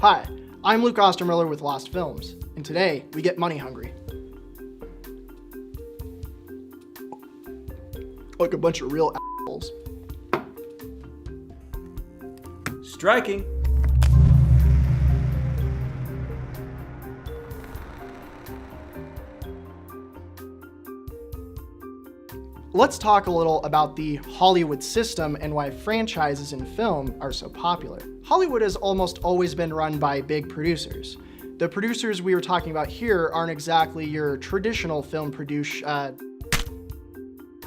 Hi, I'm Luke Ostermiller with Loste Films, and today we get money hungry. Like a bunch of real assholes. Striking. Let's talk a little about the Hollywood system and why franchises in film are so popular. Hollywood has almost always been run by big producers. The producers we were talking about here aren't exactly your traditional film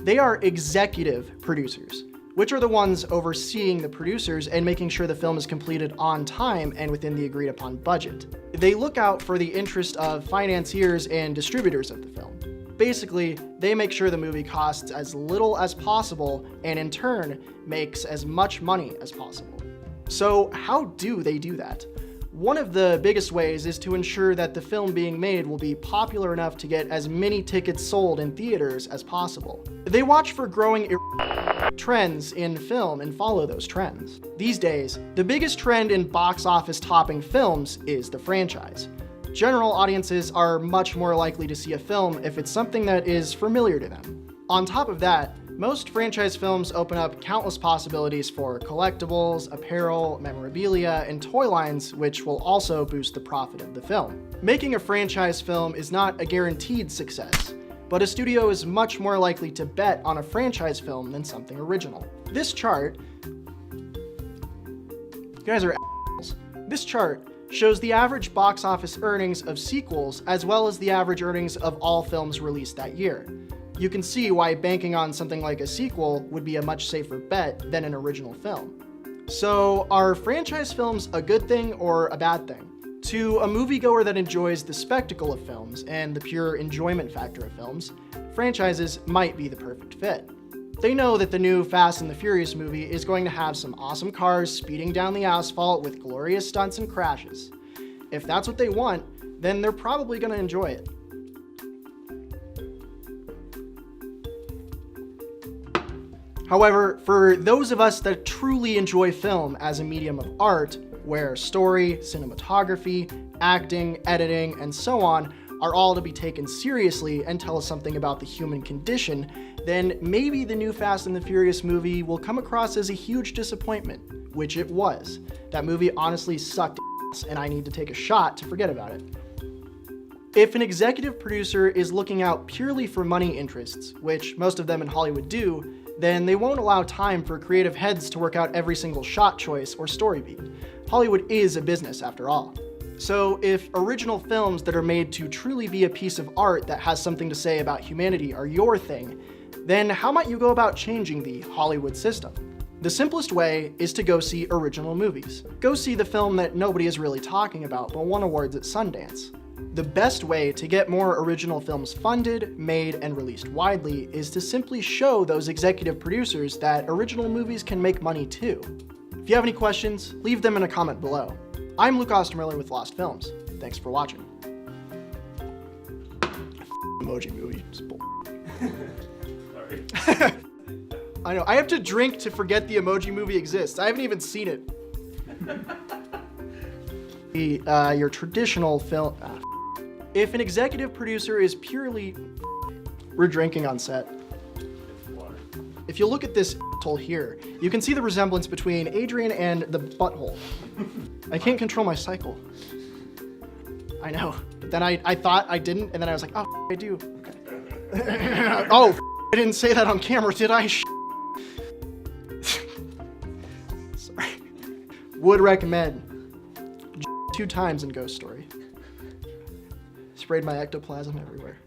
they are executive producers, which are the ones overseeing the producers and making sure the film is completed on time and within the agreed upon budget. They look out for the interest of financiers and distributors of the film. Basically, they make sure the movie costs as little as possible and in turn makes as much money as possible. So how do they do that? One of the biggest ways is to ensure that the film being made will be popular enough to get as many tickets sold in theaters as possible. They watch for growing trends in film and follow those trends. These days, the biggest trend in box office topping films is the franchise. General audiences are much more likely to see a film if it's something that is familiar to them. On top of that, most franchise films open up countless possibilities for collectibles, apparel, memorabilia, and toy lines, which will also boost the profit of the film. Making a franchise film is not a guaranteed success, but a studio is much more likely to bet on a franchise film than something original. This chart, you guys are assholes. This chart shows the average box office earnings of sequels as well as the average earnings of all films released that year. You can see why banking on something like a sequel would be a much safer bet than an original film. So are franchise films a good thing or a bad thing? To a moviegoer that enjoys the spectacle of films and the pure enjoyment factor of films, franchises might be the perfect fit. They know that the new Fast and the Furious movie is going to have some awesome cars speeding down the asphalt with glorious stunts and crashes. If that's what they want, then they're probably going to enjoy it. However, for those of us that truly enjoy film as a medium of art, where story, cinematography, acting, editing, and so on are all to be taken seriously and tell us something about the human condition, then maybe the new Fast and the Furious movie will come across as a huge disappointment, which it was. That movie honestly sucked ass, and I need to take a shot to forget about it. If an executive producer is looking out purely for money interests, which most of them in Hollywood do, then they won't allow time for creative heads to work out every single shot choice or story beat. Hollywood is a business after all. So if original films that are made to truly be a piece of art that has something to say about humanity are your thing, then how might you go about changing the Hollywood system? The simplest way is to go see original movies. Go see the film that nobody is really talking about but won awards at Sundance. The best way to get more original films funded, made, and released widely is to simply show those executive producers that original movies can make money too. If you have any questions, leave them in a comment below. I'm Luke Ostermiller with Loste Films. Thanks for watching. Emoji movie. Sorry. I know, I have to drink to forget the Emoji movie exists. I haven't even seen it. Your traditional film. If an executive producer is purely. We're drinking on set. If you look at this asshole here, you can see the resemblance between Adrian and the butthole. I can't control my cycle. I know, but then I thought I didn't, and then I was like, oh, I do. Okay. Oh, I didn't say that on camera, did I? Sorry. Would recommend. 2 times in Ghost Story. Sprayed my ectoplasm everywhere.